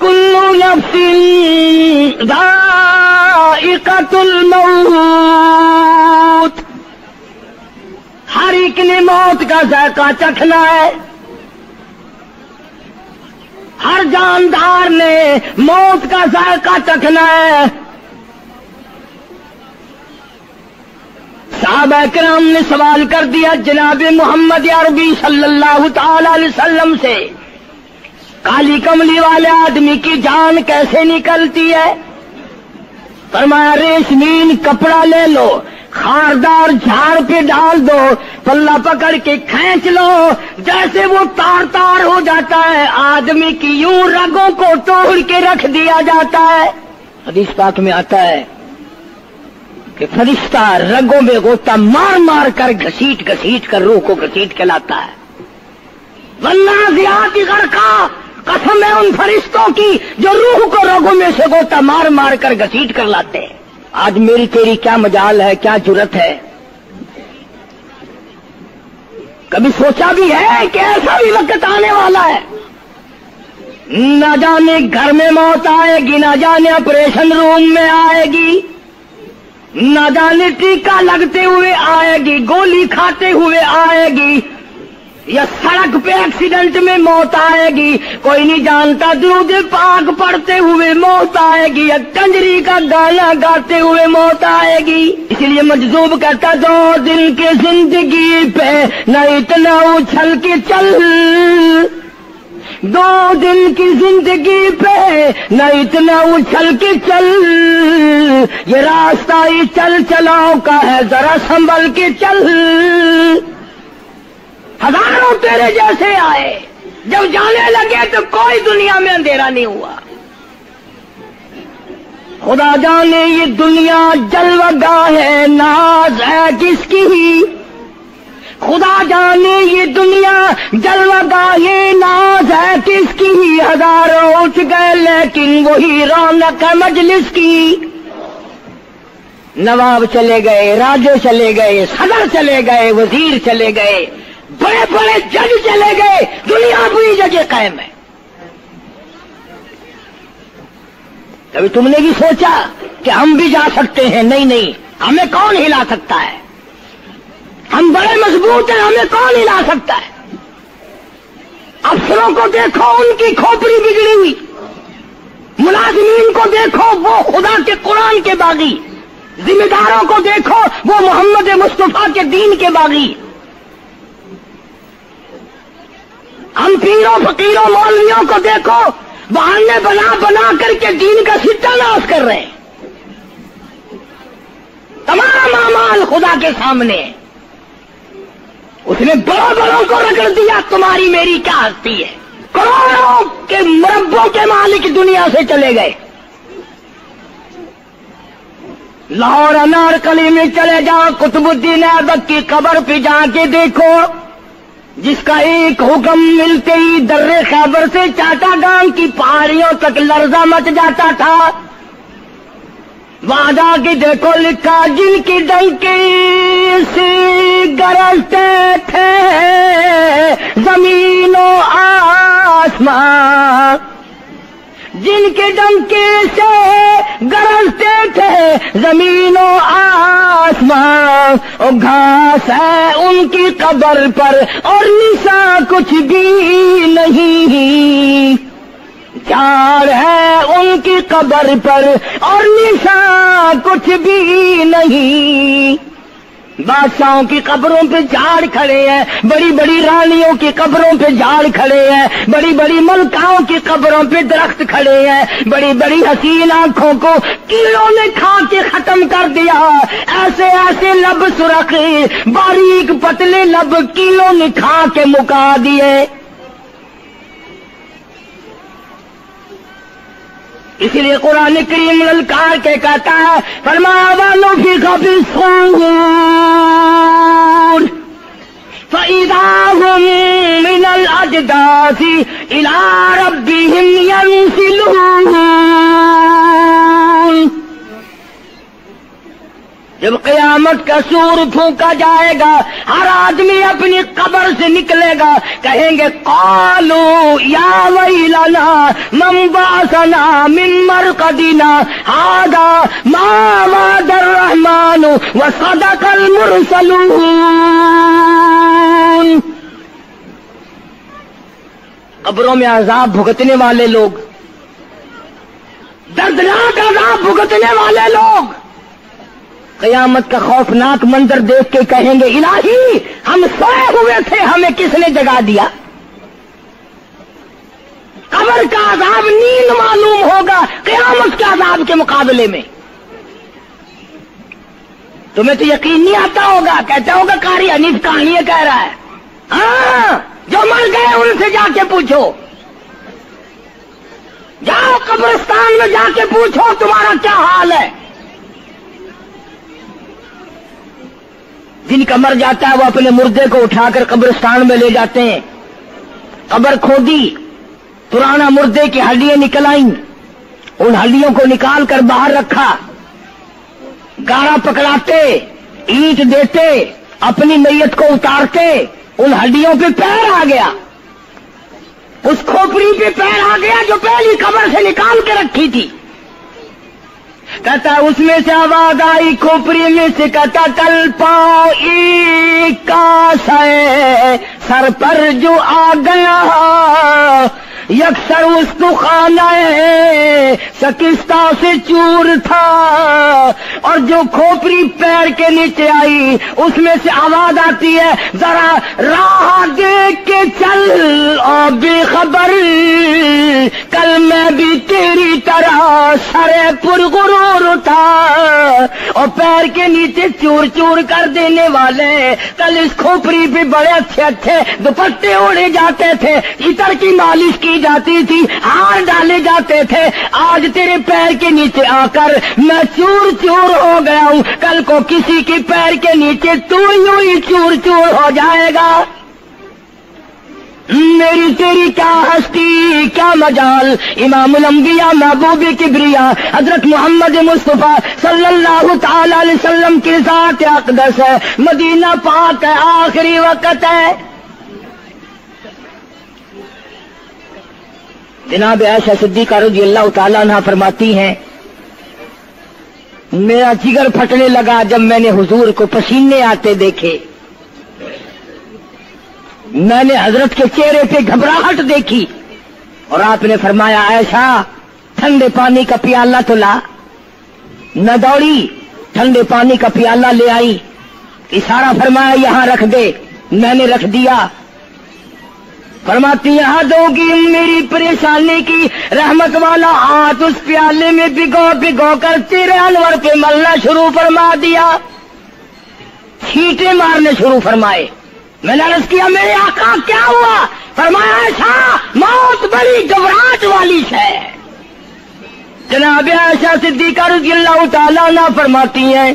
کلو نفس ذائقۃ الموت، ہر ایک نے موت کا ذائقہ چکھنا ہے، ہر جاندار نے موت کا ذائقہ چکھنا ہے۔ صحابہ کرام نے سوال کر دیا جناب محمد عربی صلی اللہ تعالی علیہ وسلم سے، کالی کملی والے آدمی کی جان کیسے نکلتی ہے؟ فرمایا ریشمین کپڑا لے لو، خاردار جھاڑ پہ ڈال دو، پلہ پکڑ کے کھینچ لو، جیسے وہ تار تار ہو جاتا ہے آدمی کی یوں رگوں کو توڑ کے رکھ دیا جاتا ہے۔ حدیث پاک میں آتا ہے کہ فرشتہ رگوں میں غوطہ مار مار کر گھسیٹ گھسیٹ کر روح کو گھسیٹ کے لاتا ہے۔ والنازعات غرقا، قسم ہے ان فرشتوں کی جو روح کو رگوں میں سے غوطہ مار مار کر گھسیٹ کر لاتے ہیں۔ آج میری تیری کیا مجال ہے، کیا جرت ہے؟ کبھی سوچا بھی ہے کہ ایسا بھی وقت آنے والا ہے، نہ جانے گھر میں موت آئے گی، نہ جانے آپریشن روم میں آئے گی، نہ جانے ٹیکہ لگتے ہوئے آئے گی، گولی کھاتے ہوئے آئے گی، یا سڑک پہ ایکسیڈنٹ میں موت آئے گی، کوئی نہیں جانتا، درود پاک پڑھتے ہوئے موت آئے گی، یا کنجری کا گانا گاتے ہوئے موت آئے گی۔ اس لیے مجذوب کہتا 2 دن کی زندگی پہ نہ اتنا اچھل کے چل، 2 دن کی زندگی پہ نہ اتنا اچھل کے چل، یہ راستہ ہی چل چلاؤ کا ہے، ذرا سنبھل کے چل۔ ہزاروں تیرے جیسے آئے، جب جانے لگے تو کوئی دنیا میں اندھیرا نہیں ہوا۔ خدا جانے یہ دنیا جلوہ گاہ ہے، ناز ہے کس کی؟ خدا جانے یہ دنیا جلوہ گاہ ہے، ناز ہے کس کی؟ ہزاروں اٹھ گئے لیکن وہی رونق ہے مجلس کی۔ نواب چلے گئے، راجے چلے گئے، صدر چلے گئے، وزیر چلے گئے، بڑے بڑے جج چلے گئے، دنیا پوری جگہ قائم ہے۔ کبھی تم نے بھی سوچا کہ ہم بھی جا سکتے ہیں؟ نہیں نہیں، ہمیں کون ہلا سکتا ہے؟ ہم بڑے مضبوط ہیں، ہمیں کون ہلا سکتا ہے؟ افسروں کو دیکھو، ان کی کھوپڑی بگڑی ہوئی، ملازمین کو دیکھو وہ خدا کے قرآن کے باغی، ذمہ داروں کو دیکھو وہ محمد مصطفیٰ کے دین کے باغی۔ ہم پیروں فقیروں مولویوں کو دیکھو، بہانے بنا بنا کر کے دین کا ستہ ناش کر رہے ہیں۔ تمام اعمال خدا کے سامنے، اس نے بڑوں بڑوں کو رگڑ دیا، تمہاری میری کیا ہستی ہے؟ کروڑوں کے مربوں کے مالک دنیا سے چلے گئے۔ لاہور انارکلی میں چلے جاؤ، قطب الدین ایبک کی قبر پہ جا کے دیکھو، جس کا ایک حکم ملتے ہی در خیبر سے چاٹا گام کی پہاڑیوں تک لرزہ مچ جاتا تھا۔ وہاں جا کے دیکھو لکھا، جن کی ڈنکی سے گرجتے تھے زمین و آسمان، جن کے ڈنکے سے گرجتے تھے زمین و آسمان، اور گھاس ہے ان کی قبر پر اور نشان کچھ بھی نہیں، جھاڑ ہے ان کی قبر پر اور نشان کچھ بھی نہیں۔ بادشاہوں کی قبروں پہ جھاڑ کھڑے ہیں، بڑی بڑی رانیوں کی قبروں پہ جھاڑ کھڑے ہیں، بڑی بڑی ملکاؤں کی قبروں پہ درخت کھڑے ہیں، بڑی بڑی حسین آنکھوں کو کیڑوں نے کھا کے ختم کر دیا، ایسے ایسے لب سرخ باریک پتلے لب کیڑوں نے کھا کے مکا دیے۔ اسی لیے قرآن کریم للکار کے کہتا ہے، فرمایا وَنُفِخَ فِي الصُّورِ فَإِذَا هُم مِّنَ الْأَجْدَاثِ إِلَىٰ رَبِّهِمْ يَنسِلُونَ۔ جب قیامت کا سور پھونکا جائے گا ہر آدمی اپنی قبر سے نکلے گا, کہیں گے قالو یا ویلنا من بعثنا من مرقدنا ھذا ما وعد الرحمن وصدق المرسلون. قبروں میں عذاب بھگتنے والے لوگ, دردناک عذاب بھگتنے والے لوگ قیامت کا خوفناک منظر دیکھ کے کہیں گے الہی ہم سوئے ہوئے تھے, ہمیں کس نے جگا دیا. قبر کا عذاب نیند معلوم ہوگا قیامت کے عذاب کے مقابلے میں. تمہیں تو یقین نہیں آتا ہوگا, کہتا ہوگا قاری حنیف کہانیاں کہہ رہا ہے. ہاں جو مر گئے ان سے جا کے پوچھو, جاؤ قبرستان میں جا کے پوچھو تمہارا کیا حال ہے. جن کا مر جاتا ہے وہ اپنے مردے کو اٹھا کر قبرستان میں لے جاتے ہیں. قبر کھودی, پرانا مردے کی ہڈیاں نکل آئیں, ان ہڈیوں کو نکال کر باہر رکھا, گارا پکڑاتے, اینٹ دیتے, اپنی میت کو اتارتے, ان ہڈیوں پہ پیر آ گیا, اس کھوپڑی پہ پیر آ گیا جو پہلی قبر سے نکال کے رکھی تھی. کہتا اس میں سے آواز آئی کھوپڑی میں سے, کہتا کل پاؤں کا سر پر جو آ گیا یکسر استخانہ سکستہ سے چور تھا, اور جو کھوپڑی پیر کے نیچے آئی اس میں سے آواز آتی ہے ذرا راہ دیکھ کے چل اور بے خبر, کل میں بھی تیری طرح سرے پرغرور تھا. اور پیر کے نیچے چور چور کر دینے والے, کل اس کھوپڑی پہ بڑے اچھے اچھے دوپٹے اوڑے جاتے تھے, عطر کی مالش کی جاتی تھی, ہار ڈالے جاتے تھے, آج تیرے پیر کے نیچے آ کر میں چور چور ہو گیا ہوں, کل کو کسی کے پیر کے نیچے تو یوں ہی چور چور ہو جائے گا. میری تیری کیا ہستی کیا مجال. امام الانبیاء محبوب کبریا حضرت محمد مصطفیٰ صلی اللہ تعالی علیہ وسلم کی ذات اقدس ہے, مدینہ پاک ہے, آخری وقت ہے. جناب عائشہ صدیقہ رضی اللہ تعالیٰ عنہ فرماتی ہیں میرا جگر پھٹنے لگا جب میں نے حضور کو پسینے آتے دیکھے. میں نے حضرت کے چہرے پہ گھبراہٹ دیکھی اور آپ نے فرمایا عائشہ ٹھنڈے پانی کا پیالہ تو لا. نہ دوڑی, ٹھنڈے پانی کا پیالہ لے آئی, اشارہ فرمایا یہاں رکھ دے. میں نے رکھ دیا. فرماتی یہاں دو گی میری پریشانی کی رحمت والا ہاتھ اس پیالے میں بھگو بھگو کر تیرے انور پہ ملنا شروع فرما دیا, چھینٹے مارنے شروع فرمائے. میں نے عرض کیا میرے آقا کیا ہوا؟ فرمایا عائشہ موت بڑی گھبراہٹ والی ہے. جناب عائشہ صدیقہ رضی اللہ تعالیٰ عنہ فرماتی ہیں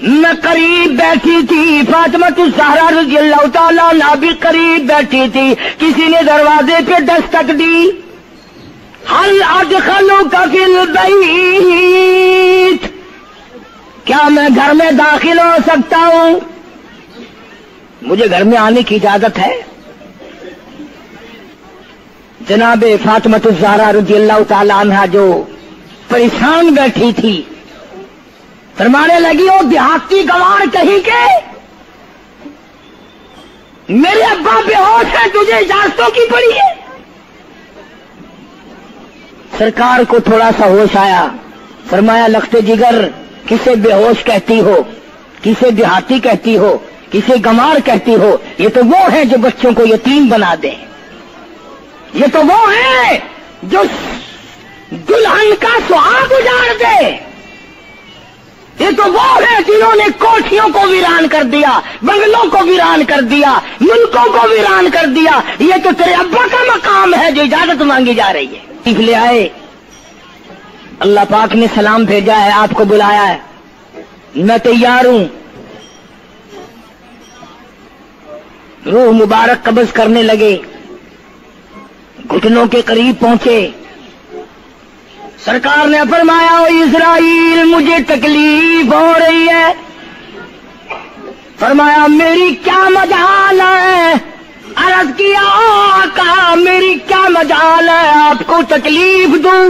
میں قریب بیٹھی تھی, فاطمہ الزہرا رضی اللہ تعالیٰ عنہ بھی قریب بیٹھی تھی, کسی نے دروازے پہ دستک دی. هل ادخلک فی البیت, کیا میں گھر میں داخل ہو سکتا ہوں؟ مجھے گھر میں آنے کی اجازت ہے؟ جناب فاطمہ الزہرا رضی اللہ تعالی عنہا جو پریشان بیٹھی تھی فرمانے لگی وہ دیہاتی گوار کہیں کے میرے ابا بے ہوش ہے, تجھے اجازتوں کی پڑی ہے. سرکار کو تھوڑا سا ہوش آیا, فرمایا لخت جگر کسے بے ہوش کہتی ہو, کسے دیہاتی کہتی ہو, کسے گمار کہتی ہو؟ یہ تو وہ ہیں جو بچوں کو یتیم بنا دیں, یہ تو وہ ہیں جو دلہن کا سہاگ اجاڑ دے, یہ تو وہ ہیں جنہوں نے کوٹھیوں کو ویران کر دیا, بنگلوں کو ویران کر دیا, ملکوں کو ویران کر دیا. یہ تو تیرے ابا کا مقام ہے جو اجازت مانگی جا رہی ہے. لے آئے, اللہ پاک نے سلام بھیجا ہے, آپ کو بلایا ہے, میں تیار ہوں. روح مبارک قبض کرنے لگے, گھٹنوں کے قریب پہنچے, سرکار نے فرمایا او اسرائیل مجھے تکلیف ہو رہی ہے. فرمایا میری کیا مجال ہے؟ عرض کیا آقا میری کیا مجال ہے آپ کو تکلیف دوں؟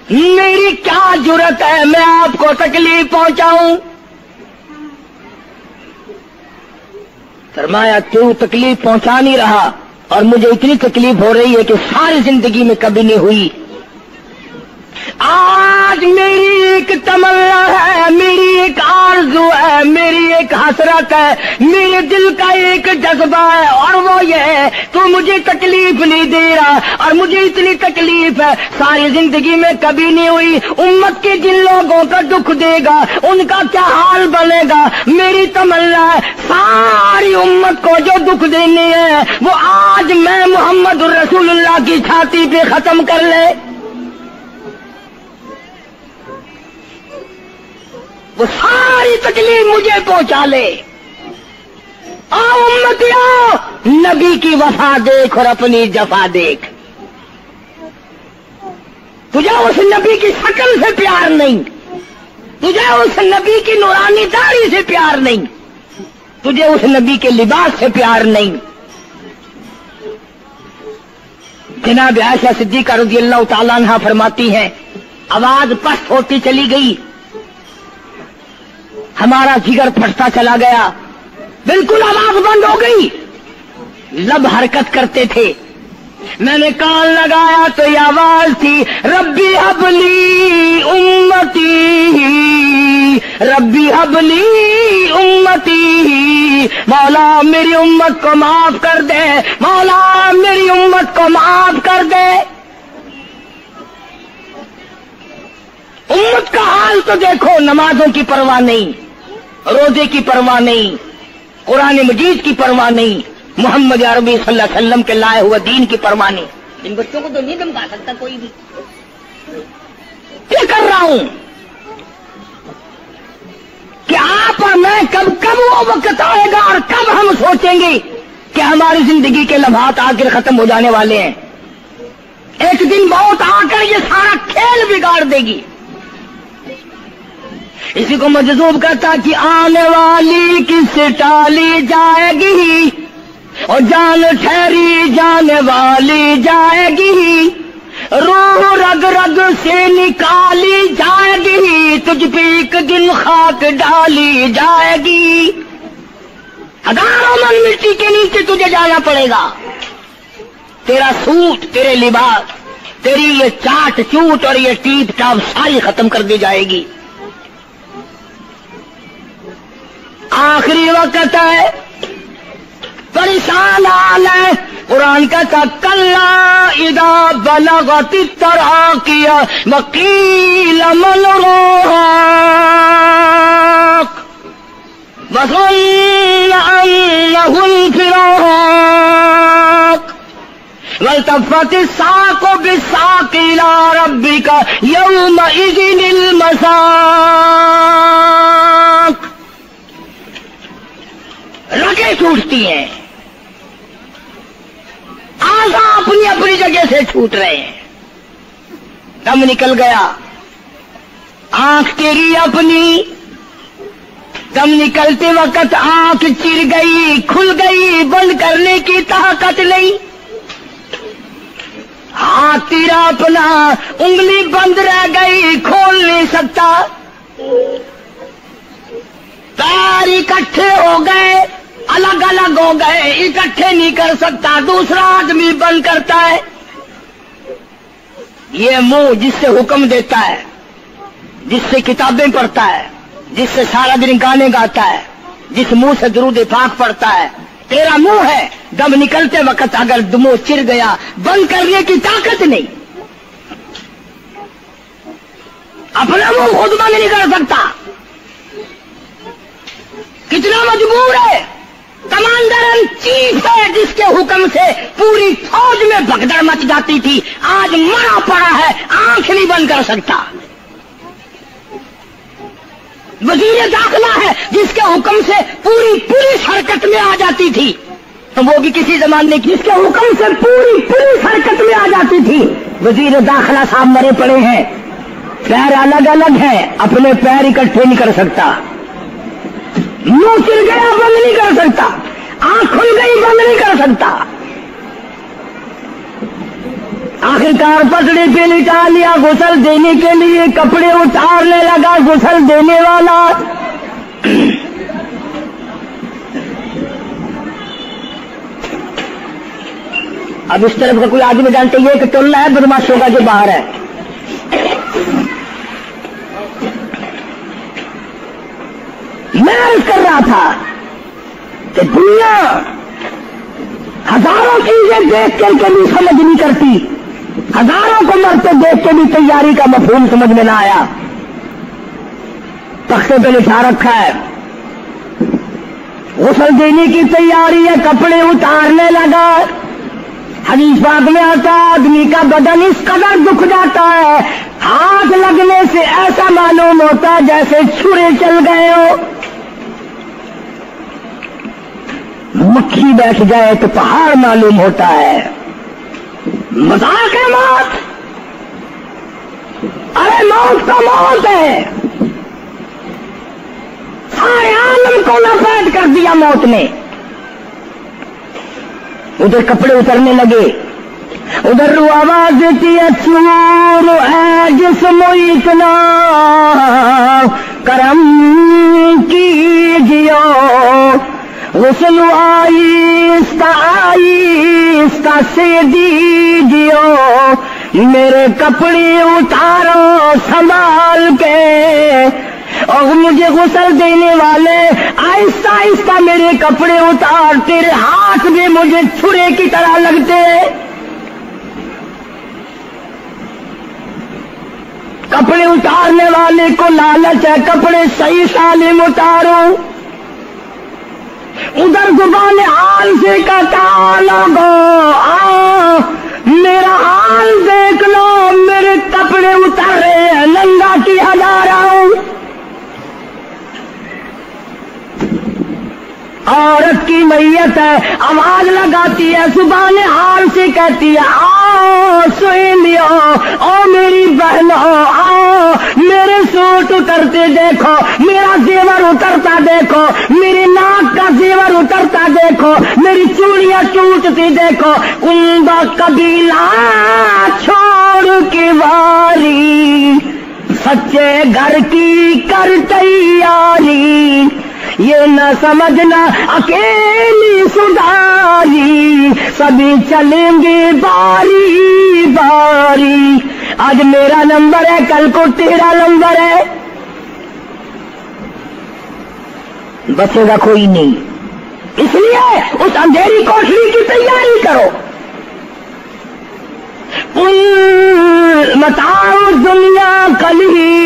میری کیا جرت ہے میں آپ کو تکلیف پہنچاؤں؟ فرمایا تو تکلیف پہنچا نہیں رہا اور مجھے اتنی تکلیف ہو رہی ہے کہ ساری زندگی میں کبھی نہیں ہوئی. آج میری ایک تمنا ہے، میری ایک آرزو ہے، میری ایک حسرت ہے، میرے دل کا ایک جذبہ ہے اور وہ یہ ہے تو مجھے تکلیف نہیں دے رہا اور مجھے اتنی تکلیف ہے ساری زندگی میں کبھی نہیں ہوئی. امت کے جن لوگوں کا دکھ دے گا ان کا کیا حال بنے گا؟ میری تمنا ہے ساری امت کو جو دکھ دینے ہیں وہ آج میں محمد رسول اللہ کی چھاتی پہ ختم کر لے. وہ ساری تکلیف مجھے پہنچا لے. آؤ امتیوں نبی کی وفا دیکھ اور اپنی جفا دیکھ. تجھے اس نبی کی شکل سے پیار نہیں، تجھے اس نبی کی نورانی داڑھی سے پیار نہیں، تجھے اس نبی کے لباس سے پیار نہیں. جناب عائشہ صدیقہ رضی اللہ تعالیٰ عنہا فرماتی ہیں آواز پست ہوتی چلی گئی، ہمارا جگر پھٹتا چلا گیا، بالکل آواز بند ہو گئی، لب حرکت کرتے تھے. میں نے کان لگایا تو یہ آواز تھی ربی حبلی امتی، ربی حبلی امتی، مولا میری امت کو معاف کر دے، مولا میری امت کو معاف کر دے. امت کا حال تو دیکھو، نمازوں کی پرواہ نہیں، روزے کی پرواہ نہیں، قرآن مجید کی پرواہ نہیں، محمد عربی صلی اللہ علیہ وسلم کے لائے ہوئے دین کی پرواہ نہیں. ان بچوں کو تو نہیں دمکا سکتا کوئی بھی. کیا کر رہا ہوں کہ آپ اور میں کب وہ وقت آئے گا اور کب ہم سوچیں گے کہ ہماری زندگی کے لمحات آخر ختم ہو جانے والے ہیں. ایک دن بہت آ کر یہ سارا کھیل بگاڑ دے گی. اسی کو مجذوب کرتا کہ آنے والی کس سے ٹالی جائے گی اور جان ٹھہری جانے والی جائے گی، روح رگ رگ سے نکالی جائے گی، تجھ پہ ایک دن خاک ڈالی جائے گی. ہزاروں من مٹی کے نیچے تجھے جانا پڑے گا. تیرا سوٹ، تیرے لباس، تیری یہ چاٹ چوٹ اور یہ ٹیپ ٹاپ ساری ختم کر دی جائے گی. آخری وقت ہے، پریشان حال ہے. قرآن کہتا کلا اذا بلغت التراقی وقیل من راق وظن انه الفراق والتفت الساق بالساق الى ربك يومئذ المساق. رگیں ٹوٹتی ہیں، آزا اپنی اپنی جگہ سے چھوٹ رہے ہیں. دم نکل گیا، آنکھ تیری اپنی، دم نکلتے وقت آنکھ چر گئی، کھل گئی، بند کرنے کی طاقت نہیں. ہاتھ تیرا اپنا، انگلی بند رہ گئی، کھول نہیں سکتا. پیر اکٹھے ہو گئے، الگ الگ ہو گئے، اکٹھے نہیں کر سکتا، دوسرا آدمی بند کرتا ہے. یہ منہ جس سے حکم دیتا ہے، جس سے کتابیں پڑھتا ہے، جس سے سارا دن گانے گاتا ہے، جس منہ سے درود پاک پڑھتا ہے، تیرا منہ ہے. دم نکلتے وقت اگر منہ چر گیا، بند کرنے کی طاقت نہیں. اپنا منہ خود بند نہیں کر سکتا. کتنا مجبور ہے. کمانڈر ان چیف ہے جس کے حکم سے پوری فوج میں بھگدڑ مچ جاتی تھی، آج مرا پڑا ہے، آنکھ نہیں بند کر سکتا. وزیر داخلہ ہے جس کے حکم سے پوری پولیس حرکت میں آ جاتی تھی، وہ بھی کسی زمانے کی، اس کے حکم سے پوری پولیس حرکت میں آ جاتی تھی. وزیر داخلہ صاحب مرے پڑے ہیں، پیر الگ الگ ہیں، اپنے پیر اکٹھے نہیں کر سکتا، منہ چل گیا بند نہیں کر سکتا، آنکھ کھل گئی بند نہیں کر سکتا. آخرکار پٹڑی پہ لٹا لیا، غسل دینے کے لیے کپڑے اتارنے لگا غسل دینے والا. اب اس طرف کا کوئی آدمی جانتے یہ کہ ٹولنا ہے بدماشوں کا جو باہر ہے. میں عرض کر رہا تھا کہ دنیا ہزاروں چیزیں دیکھ کر کے بھی سمجھ نہیں کرتی، ہزاروں کو مرتے دیکھ کے بھی تیاری کا مفہوم سمجھ میں نہ آیا. تختے پہ لکھا رکھا ہے غسل دینے کی تیاری ہے، کپڑے اتارنے لگا. حدیث پاک میں آتا ہے آدمی کا بدن اس قدر دکھ جاتا ہے، ہاتھ لگنے سے ایسا معلوم ہوتا ہے جیسے چھرے چل گئے ہو. مکھی بیٹھ جائے تو پہاڑ معلوم ہوتا ہے. مذاق ہے موت، ارے موت کا موت ہے. سارے عالم کو لپیٹ کر دیا موت نے. ادھر کپڑے اترنے لگے، ادھر رو آواز دیتی ہے چور ہے جسم اتنا کرم کیجیو، غسل آہستہ آہستہ سے دیجیو، میرے کپڑے اتارو سنبھال کے. اور مجھے غسل دینے والے آہستہ آہستہ میرے کپڑے اتار، تیرے ہاتھ بھی مجھے چھرے کی طرح لگتے. کپڑے اتارنے والے کو لالچ ہے کپڑے صحیح سالم اتارو. ادھر زبان حال سے کہتا لوگو میرا حال دیکھ لو، میرے کپڑے اتارے ہیں، ننگا کیا جا رہا ہوں. عورت کی میت ہے، آواز لگاتی ہے، زبان حال سے کہتی ہے آؤ سہیلیو، او میری بہنوں آؤ، میرے سوٹ اترتے دیکھو، میرا زیور اترتا دیکھو، میری ناک کا زیور اترتا دیکھو، میری چوڑیاں ٹوٹتی دیکھو. کنبا قبیلہ چھوڑ کے واری، سچے گھر کی کر تیاری، یہ نہ سمجھنا اکیلی سدھاری، سبھی چلیں گے باری باری. آج میرا نمبر ہے کل کو تیرا نمبر ہے، بچے گا کوئی نہیں. اس لیے اس اندھیری کوٹری کی تیاری کرو. متاع دنیا قلیل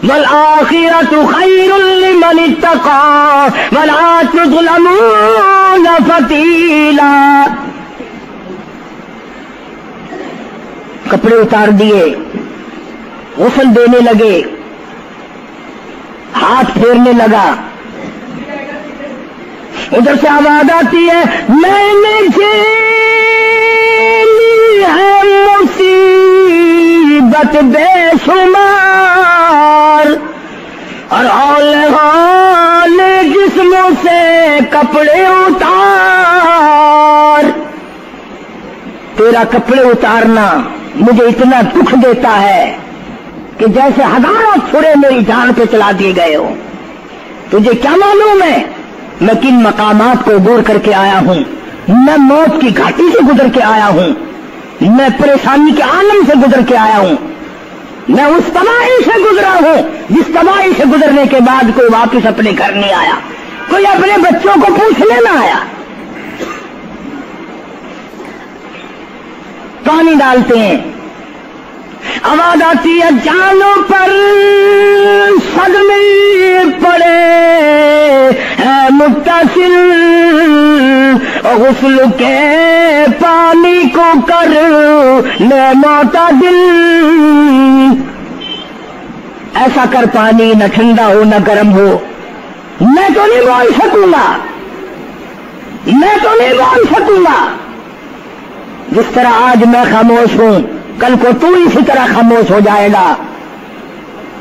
والآخرۃ خیر لمن اتقى ولا تظلمون فتیلا. کپڑے اتار دیے، غسل دینے لگے، ہاتھ پھیرنے لگا. ادھر سے آواز آتی ہے میں نے جھیلی ہے مصیبت بے شمار، اور ہال جسموں سے کپڑے اتار. تیرا کپڑے اتارنا مجھے اتنا دکھ دیتا ہے کہ جیسے ہزاروں چھرے میری جان پہ چلا دیے گئے ہو. تجھے کیا معلوم ہے میں کن مقامات کو عبور کر کے آیا ہوں، میں موت کی گھاٹی سے گزر کے آیا ہوں، میں پریشانی کے عالم سے گزر کے آیا ہوں، میں اس تباہی سے گزرا ہوں جس تباہی سے گزرنے کے بعد کوئی واپس اپنے گھر نہیں آیا، کوئی اپنے بچوں کو پوچھنے نہ آیا. پانی ڈالتے ہیں، آواز آتی ہے جانوں پر صدمے پڑے ہے متصل، غسل کے پانی کو کر لے معتدل. ایسا کر پانی نہ ٹھنڈا ہو نہ گرم ہو، میں تو نہیں بول سکوں گا. میں تو نہیں بول سکوں گا. جس طرح آج میں خاموش ہوں کل کو تو اسی طرح خاموش ہو جائے گا.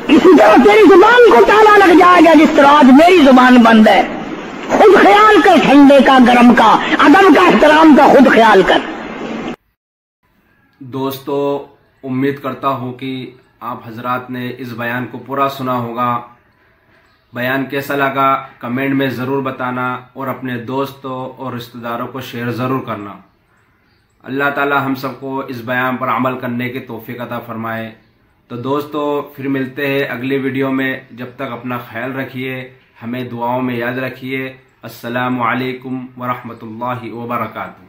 اسی طرح تیری زبان کو تالا لگ جائے گا جس طرح آج میری زبان بند ہے. خود خیال کر, ٹھنڈے کا, گرم کا, ادب کا, احترام کا خود خیال کر. دوستو امید کرتا ہوں کہ آپ حضرات نے اس بیان کو پورا سنا ہوگا. بیان کیسا لگا کمنٹ میں ضرور بتانا اور اپنے دوستوں اور رشتہ داروں کو شیئر ضرور کرنا. اللہ تعالی ہم سب کو اس بیان پر عمل کرنے کی توفیق عطا فرمائے. تو دوستو پھر ملتے ہیں اگلی ویڈیو میں. جب تک اپنا خیال رکھیے, ہمیں دعاؤں میں یاد رکھیے. السلام علیکم ورحمۃ اللہ وبرکاتہ.